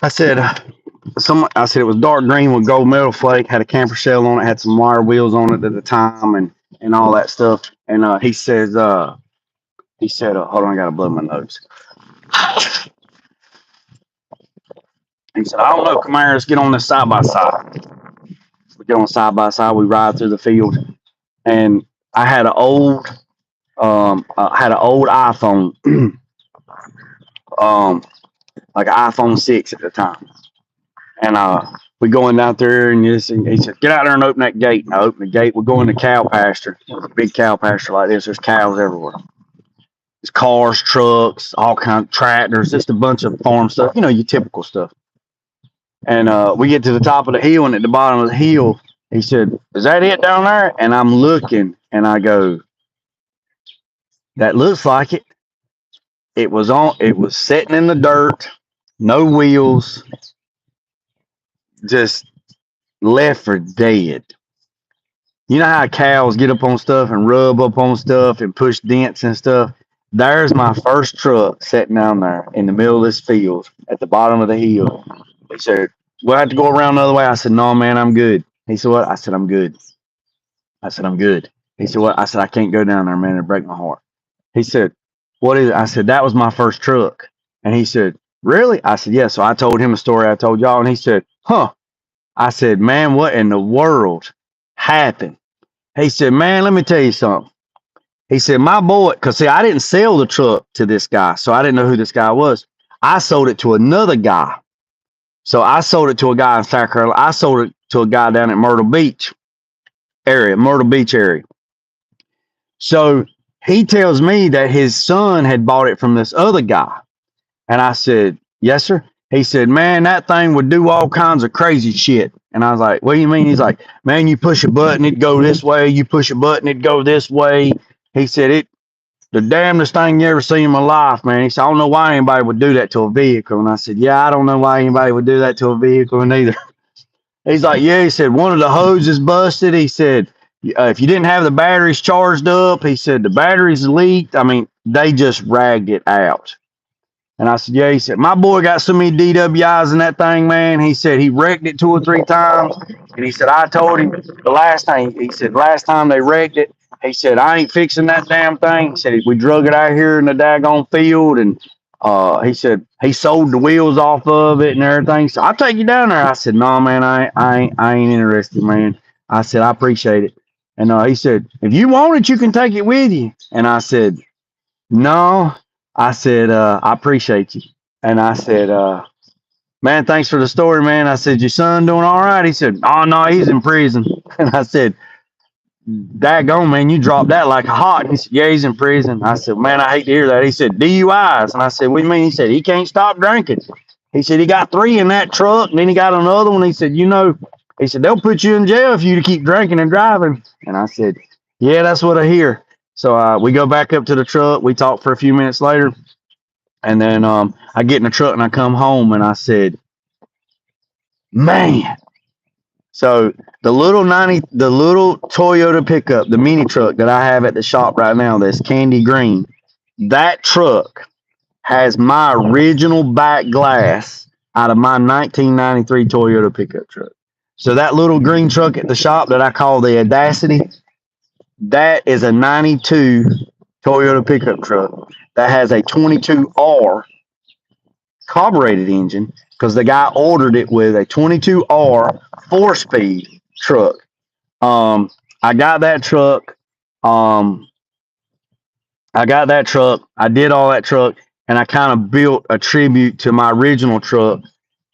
I said it was dark green with gold metal flake, had a camper shell on it, had some wire wheels on it at the time and all that stuff. And he said, hold on, I got to blow my nose. He said, "I don't know, Camaros, get on this side by side." We get on side by side, we ride through the field. And I had an old iPhone, um, like an iPhone 6 at the time. And we going out there, and he said, "Get out there and open that gate." And I opened the gate. We're going to cow pasture. It was a big cow pasture like this. There's cows everywhere. There's cars, trucks, all kinds of tractors, just a bunch of farm stuff, your typical stuff. And we get to the top of the hill, and at the bottom of the hill, he said, "Is that it down there?" And I'm looking, and I go, "That looks like it." It was sitting in the dirt, no wheels, just left for dead. You know how cows get up on stuff and rub up on stuff and push dents and stuff? There's my first truck sitting down there in the middle of this field at the bottom of the hill. He said, "We'll have to go around the other way." I said, "No, man, I'm good." He said, "What?" I said, "I'm good." I said, "I'm good." He said, "What?" I said, "I can't go down there, man. It'd break my heart." He said, "What is it?" I said, "That was my first truck." And he said, "Really?" I said, "Yeah." So I told him a story I told y'all, and he said, "Huh." I said, "Man, what in the world happened?" He said, "Man, let me tell you something." He said, "My boy," because see, I didn't sell the truck to this guy, so I didn't know who this guy was. I sold it to another guy. So I sold it to a guy in South Carolina. I sold it to a guy down at Myrtle Beach area. So he tells me that his son had bought it from this other guy. And I said, "Yes, sir." He said, "Man, that thing would do all kinds of crazy shit." And I was like, "What do you mean?" He's like, "Man, you push a button, it'd go this way. You push a button, it'd go this way." He said, "The damnedest thing you ever seen in my life, man." He said, "I don't know why anybody would do that to a vehicle." And I said, "Yeah, I don't know why anybody would do that to a vehicle neither." He's like, "Yeah," he said, "one of the hoses busted." He said, "If you didn't have the batteries charged up," he said, "the batteries leaked." I mean, they just ragged it out. And I said, "Yeah." He said, "My boy got so many DWIs in that thing, man." He said he wrecked it 2 or 3 times. And he said, "I told him the last time," he said, "last time they wrecked it, He said, I ain't fixing that damn thing. He said, we drug it out here in the daggone field. And he said, he sold the wheels off of it and everything. So I'll take you down there. I said, no, man, I ain't interested, man. I said, I appreciate it. And he said, if you want it, you can take it with you. And I said, no. I said, I appreciate you. And I said, man, thanks for the story, man. I said, your son doing all right? He said, oh, no, he's in prison. And I said, daggone, man, you dropped that like a hot. And he said, yeah, he's in prison. I said, man, I hate to hear that. He said, DUIs. And I said, what do you mean? He said, he can't stop drinking. He said, he got 3 in that truck, and then he got another one. He said, he said, they'll put you in jail if you to keep drinking and driving. And I said, yeah, that's what I hear. So we go back up to the truck. We talk for a few minutes later. And then I get in the truck and I come home and I said, man. So the little Toyota pickup, the mini truck that I have at the shop right now, that's candy green, that truck has my original back glass out of my 1993 Toyota pickup truck. So that little green truck at the shop that I call the Audacity, that is a 92 Toyota pickup truck that has a 22R carbureted engine because the guy ordered it with a 22R 4-speed truck. I got that truck. I did all that truck, and I kind of built a tribute to my original truck,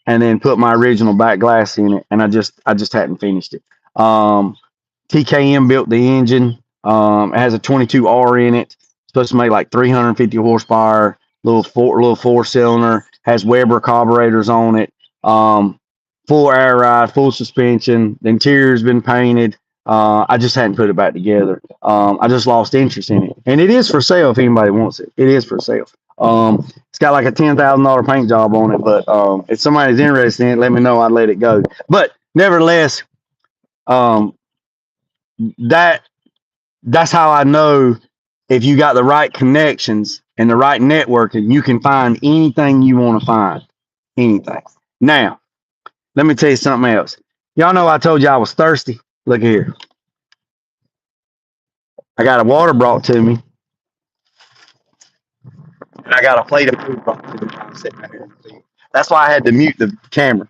and then put my original back glass in it. And I just hadn't finished it. TKM built the engine. It has a 22R in it. It's supposed to make like 350 horsepower. Little 4-cylinder. Has Weber carburetors on it. Full air ride, full suspension. The interior's been painted. I just hadn't put it back together. I just lost interest in it, and it is for sale if anybody wants it. It is for sale. It's got like a $10,000 paint job on it, but if somebody's interested in it, let me know. I'd let it go. But nevertheless, that's how I know if you got the right connections and the right networking, you can find anything you want to find. Anything. Now, let me tell you something else. Y'all know I told you I was thirsty. Look here. I got a water brought to me. And I got a plate of food brought to me while I'm sitting out here. That's why I had to mute the camera.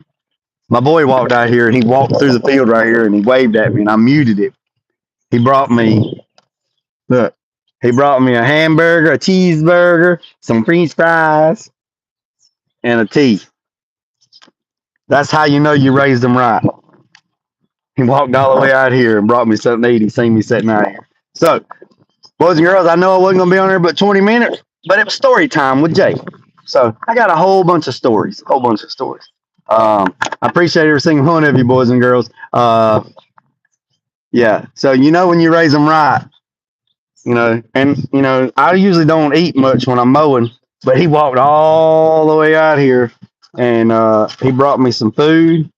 My boy walked out here and he walked through the field right here and he waved at me and I muted it. He brought me a hamburger, a cheeseburger, some French fries, and a tea. That's how you know you raised them right. He walked all the way out here and brought me something to eat. He seen me sitting out here. So, boys and girls, I know I wasn't going to be on there but 20 minutes, but it was story time with Jay. So, I got a whole bunch of stories. I appreciate every single one of you, boys and girls. Yeah. So, when you raise them right, and I usually don't eat much when I'm mowing, but he walked all the way out here and he brought me some food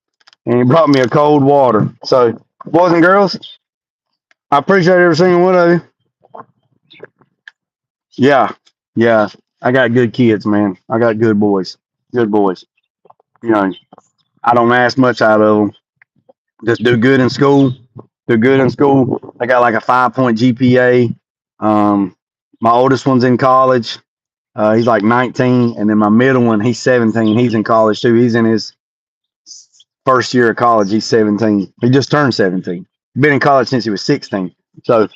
and he brought me a cold water. So, boys and girls, I appreciate every single one of you. Yeah. I got good kids, man. I got good boys. Good boys. I don't ask much out of them. Just do good in school. I got like a 5-point GPA. My oldest one's in college. He's like 19. And then my middle one, he's 17. He's in college too. He's in his first year of college. He's 17. He just turned 17. Been in college since he was 16. So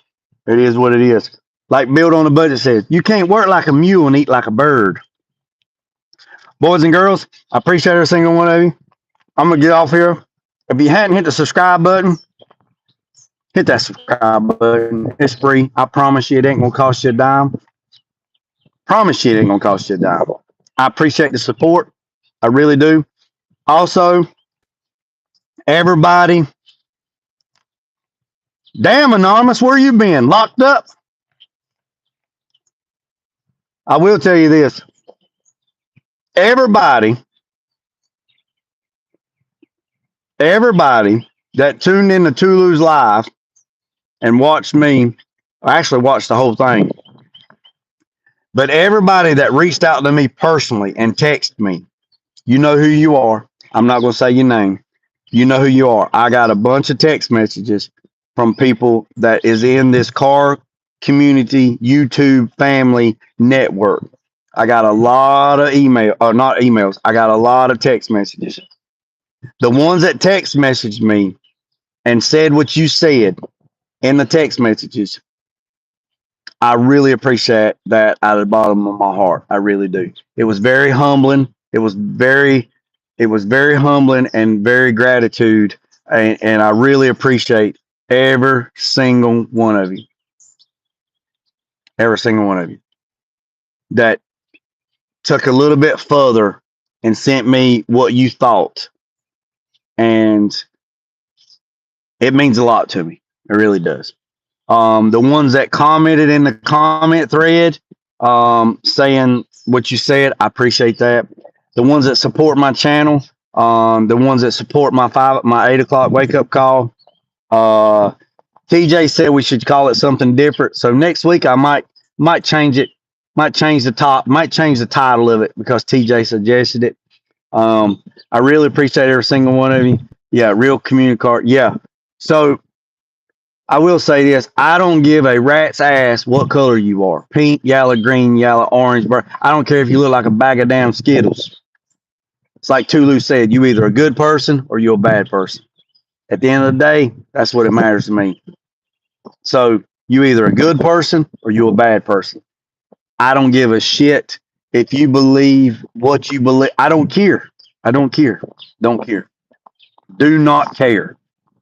it is what it is. Like Build on the Budget says, you can't work like a mule and eat like a bird. Boys and girls, I appreciate every single one of you. I'm going to get off here. If you hadn't hit the subscribe button, hit that subscribe button. It's free. I promise you it ain't going to cost you a dime. Promise you it ain't going to cost you a dime. I appreciate the support. I really do. Also, everybody, damn Anonymous, where you been? Locked up? I will tell you this. Everybody that tuned into Tulu's live and watched me, I actually watched the whole thing, but everybody that reached out to me personally and texted me, you know who you are. I'm not going to say your name. You know who you are. I got a bunch of text messages from people that is in this car community YouTube family network. I got a lot of email, or not emails. I got a lot of text messages. The ones that text messaged me and said what you said in the text messages, I really appreciate that out of the bottom of my heart. I really do. It was very humbling. It was very humbling and very gratitude. And I really appreciate every single one of you. Every single one of you that took a little bit further and sent me what you thought. And it means a lot to me. It really does. The ones that commented in the comment thread, saying what you said, I appreciate that. The ones that support my channel, the ones that support my 8 o'clock wake up call. TJ said we should call it something different. So next week I might change it, might change the title of it because TJ suggested it. I really appreciate every single one of you. Yeah, real community card. Yeah. So I will say this: I don't give a rat's ass what color you are. Pink, yellow, green, yellow, orange. I don't care if you look like a bag of damn Skittles. It's like Tulu said: you either a good person or you're a bad person. At the end of the day, that's what it matters to me. So you either a good person or you're a bad person. I don't give a shit if you believe what you believe. I don't care. I don't care. Don't care. Do not care.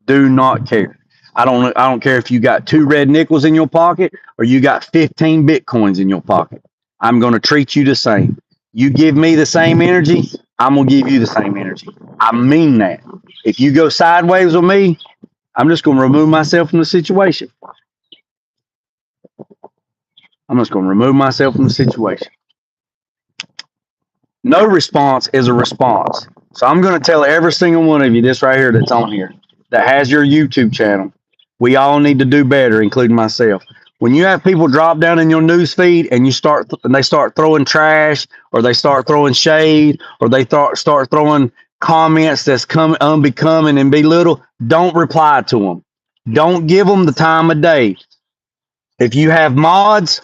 Do not care. I don't care if you got 2 red nickels in your pocket or you got 15 Bitcoins in your pocket. I'm going to treat you the same. You give me the same energy, I'm going to give you the same energy. I mean that. If you go sideways with me, I'm just going to remove myself from the situation. I'm just going to remove myself from the situation. No response is a response. So I'm going to tell every single one of you this right here that's on here that has your YouTube channel. We all need to do better, including myself. When you have people drop down in your news feed and they start throwing trash, or they start throwing shade, or they start throwing comments that's unbecoming and belittle, don't reply to them. Don't give them the time of day. If you have mods,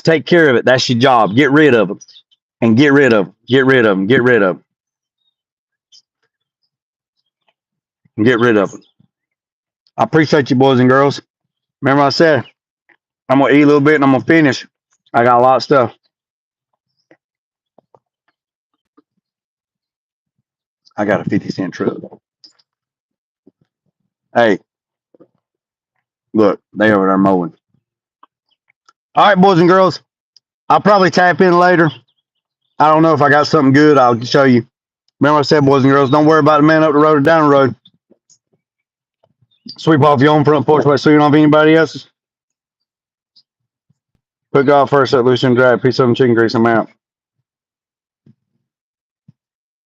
take care of it. That's your job. Get rid of them. And get rid of them. Get rid of them. Get rid of them. Get rid of them. I appreciate you, boys and girls. Remember I said, I'm going to eat a little bit and I'm going to finish. I got a lot of stuff. I got a 50-cent truck. Hey, look, they over there mowing. All right, boys and girls. I'll probably tap in later. I don't know if I got something good. I'll show you. Remember I said, boys and girls, don't worry about the man up the road or down the road. Sweep off your own front porch by sweeping off anybody else's. Put God first, let loose and drive. Peace, of chicken grease. I'm out.